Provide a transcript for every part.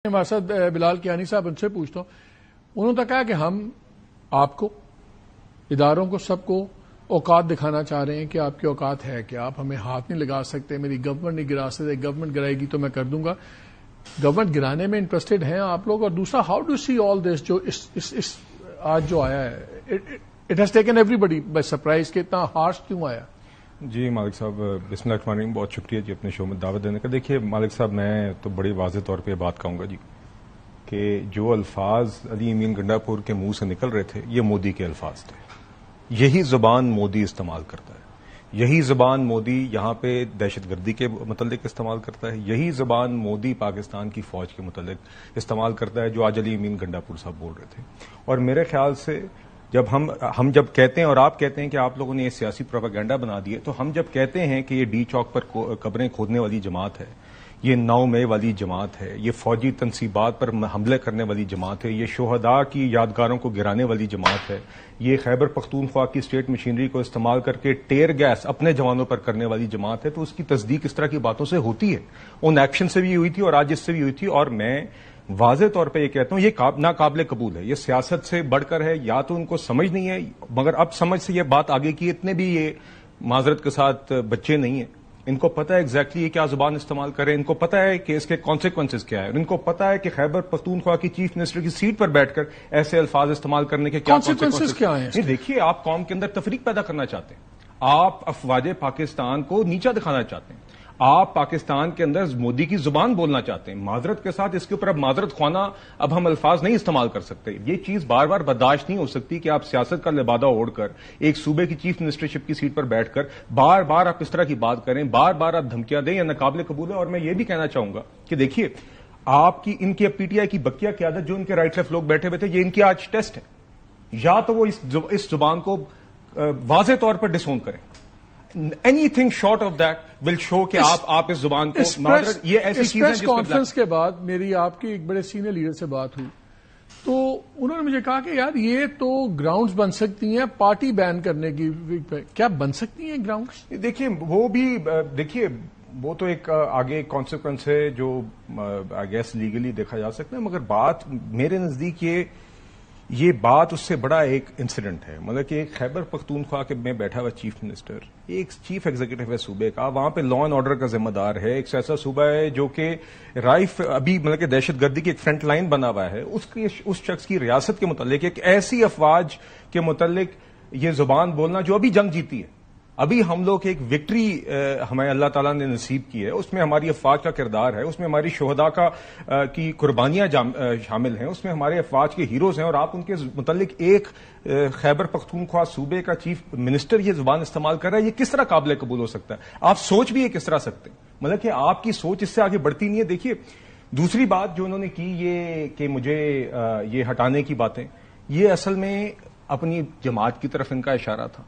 واسد بلال کیانی صاحب ان سے پوچھتا ہوں. انہوں نے کہا کہ ہم آپ کو اداروں کو سب کو اوقات دکھانا چاہ رہے ہیں کہ آپ کی اوقات ہے کہ آپ ہمیں ہاتھ نہیں لگا سکتے, میری گورنمنٹ نہیں گرا سکتے, گورنمنٹ گرائے گی تو میں کر دوں گا. گورنمنٹ گرانے میں انٹرسٹڈ ہیں آپ لوگ. اور دوسرا, ہاؤ ڈو سی آل دس جو اس آج جو آیا ہے, it has taken everybody by surprise کہ اتنا ہارش کیوں آیا؟ جی مالک صاحب, بسم اللہ الرحمن الرحیم, بہت شکریہ جی اپنے شو میں دعوت دینے کا. دیکھیے مالک صاحب, میں تو بڑی واضح طور پہ یہ بات کہوں گا جی کہ جو الفاظ علی امین گنڈاپور کے منہ سے نکل رہے تھے یہ مودی کے الفاظ تھے. یہی زبان مودی استعمال کرتا ہے, یہی زبان مودی یہاں پہ دہشت گردی کے متعلق استعمال کرتا ہے, یہی زبان مودی پاکستان کی فوج کے متعلق استعمال کرتا ہے جو آج علی امین گنڈاپور صاحب بول رہے تھے. اور میرے خیال سے جب ہم جب کہتے ہیں اور آپ کہتے ہیں کہ آپ لوگوں نے یہ سیاسی پروپیگنڈا بنا دی ہے, تو ہم جب کہتے ہیں کہ یہ ڈی چوک پر قبریں کھودنے والی جماعت ہے, یہ 9 مئی والی جماعت ہے, یہ فوجی تنصیبات پر حملے کرنے والی جماعت ہے, یہ شہداء کی یادگاروں کو گرانے والی جماعت ہے, یہ خیبر پختونخوا کی اسٹیٹ مشینری کو استعمال کر کے ٹیئر گیس اپنے جوانوں پر کرنے والی جماعت ہے, تو اس کی تصدیق اس طرح کی باتوں سے ہوتی ہے. ان ایکشن سے بھی ہوئی تھی اور آج اس سے بھی ہوئی تھی. اور میں واضح طور پہ یہ کہتا ہوں یہ ناقابل قبول ہے, یہ سیاست سے بڑھ کر ہے. یا تو ان کو سمجھ نہیں ہے, مگر اب سمجھ سے یہ بات آگے کی اتنے بھی یہ معذرت کے ساتھ بچے نہیں ہیں. ان کو پتا ہے ایگزیکٹلی یہ کیا زبان استعمال کرے, ان کو پتا ہے کہ اس کے کانسیکوینسز کیا ہے, ان کو پتا ہے کہ خیبر پختونخوا کی چیف منسٹر کی سیٹ پر بیٹھ کر ایسے الفاظ استعمال کرنے کے کیا کانسیکوینسز کیا ہیں. دیکھیے, آپ قوم کے اندر تفریق پیدا کرنا چاہتے ہیں, آپ افواج پاکستان کو نیچا دکھانا چاہتے ہیں, آپ پاکستان کے اندر مودی کی زبان بولنا چاہتے ہیں. معذرت کے ساتھ اس کے اوپر اب معذرت خوانا اب ہم الفاظ نہیں استعمال کر سکتے. یہ چیز بار بار برداشت نہیں ہو سکتی کہ آپ سیاست کا لبادہ اوڑھ کر ایک صوبے کی چیف منسٹرشپ کی سیٹ پر بیٹھ کر بار بار آپ اس طرح کی بات کریں, بار بار آپ دھمکیاں دیں. یا ناقابل قبول ہے. اور میں یہ بھی کہنا چاہوں گا کہ دیکھیے, آپ کی ان کی پی ٹی آئی کی بقیہ قیادت جو ان کے رائٹ لیفٹ لوگ بیٹھے ہوئے تھے, یہ ان کی آج ٹیسٹ ہے. یا تو وہ اس زبان کو واضح طور پر ڈسون کریں. Anything short of that will show کہ آپ اس زبان کو یہ ایسی چیز ہے. اس کانفرنس کے بعد میری آپ کی ایک بڑے سینئر لیڈر سے بات ہوئی تو انہوں نے مجھے کہا کہ یار یہ تو گراؤنڈز بن سکتی ہیں پارٹی بین کرنے کی. کیا بن سکتی ہیں گراؤنڈز؟ دیکھیے وہ بھی دیکھیے وہ تو ایک آگے کانسیکوینس ہے جو آئی گیس لیگلی دیکھا جا سکتا ہے. مگر بات میرے نزدیک یہ بات اس سے بڑا ایک انسیڈنٹ ہے. مطلب کہ ایک خیبر پختونخوا کے میں بیٹھا ہوا چیف منسٹر, ایک چیف ایگزیکٹو ہے صوبے کا, وہاں پہ لا اینڈ آرڈر کا ذمہ دار ہے. ایک ایسا صوبہ ہے جو کہ رائف ابھی مطلب کہ دہشت گردی کی ایک فرنٹ لائن بنا ہوا ہے. اس شخص کی ریاست کے متعلق ایک ایسی افواج کے متعلق یہ زبان بولنا جو ابھی جنگ جیتی ہے, ابھی ہم لوگ ایک وکٹری ہمیں اللہ تعالیٰ نے نصیب کی ہے, اس میں ہماری افواج کا کردار ہے, اس میں ہماری شہداء کی قربانیاں شامل ہیں, اس میں ہمارے افواج کے ہیروز ہیں. اور آپ ان کے متعلق ایک خیبر پختونخوا صوبے کا چیف منسٹر یہ زبان استعمال کر رہا ہے, یہ کس طرح قابل قبول ہو سکتا ہے؟ آپ سوچ بھی یہ کس طرح سکتے ہیں؟ مطلب کہ آپ کی سوچ اس سے آگے بڑھتی نہیں ہے. دیکھیے دوسری بات جو انہوں نے کی یہ کہ مجھے یہ ہٹانے کی باتیں, یہ اصل میں اپنی جماعت کی طرف ان کا اشارہ تھا.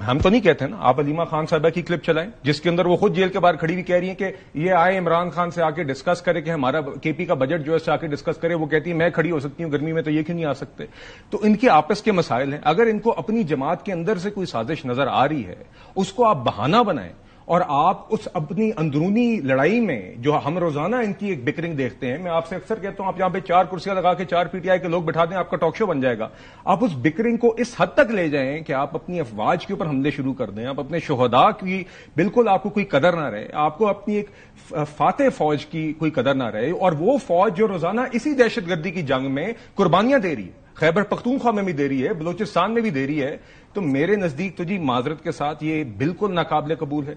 ہم تو نہیں کہتے نا, آپ علیمہ خان صاحبہ کی کلپ چلائیں جس کے اندر وہ خود جیل کے باہر کھڑی ہوئی کہہ رہی ہیں کہ یہ آئے عمران خان سے آ کے ڈسکس کرے کہ ہمارا کے پی کا بجٹ جو ہے سے آ کے ڈسکس کرے. وہ کہتی ہے میں کھڑی ہو سکتی ہوں گرمی میں, تو یہ کیوں نہیں آ سکتے؟ تو ان کے آپس کے مسائل ہیں. اگر ان کو اپنی جماعت کے اندر سے کوئی سازش نظر آ رہی ہے, اس کو آپ بہانہ بنائیں. اور آپ اس اپنی اندرونی لڑائی میں جو ہم روزانہ ان کی ایک بکرنگ دیکھتے ہیں, میں آپ سے اکثر کہتا ہوں آپ یہاں پہ 4 کرسیاں لگا کے 4 پی ٹی آئی کے لوگ بٹھا دیں, آپ کا ٹاک شو بن جائے گا. آپ اس بکرنگ کو اس حد تک لے جائیں کہ آپ اپنی افواج کے اوپر حملے شروع کر دیں, آپ اپنے شہداء کی بالکل آپ کو کوئی قدر نہ رہے, آپ کو اپنی ایک فاتح فوج کی کوئی قدر نہ رہے. اور وہ فوج جو روزانہ اسی دہشت گردی کی جنگ میں قربانیاں دے رہی ہے, خیبر پختونخوا میں بھی دے رہی ہے, بلوچستان میں بھی دے رہی ہے, تو میرے نزدیک تو جی معذرت کے ساتھ یہ بالکل ناقابل قبول ہے.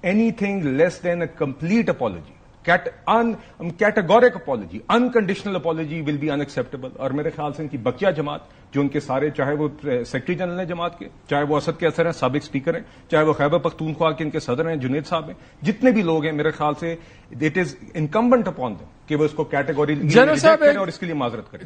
Anything less than a complete apology, categoric apology, unconditional apology will be unacceptable. اور میرے خیال سے ان کی بقیہ جماعت جو ان کے سارے, چاہے وہ سیکرٹری جنرل ہیں جماعت کے, چاہے وہ اسد کے اثر ہیں سابق اسپیکر ہیں, چاہے وہ خیبر پختونخوا کے ان کے صدر ہیں جنید صاحب ہیں, جتنے بھی لوگ ہیں میرے خیال سے it is incumbent upon them کہ وہ اس کو کیٹیگوری اور اس کے لیے معذرت کریں.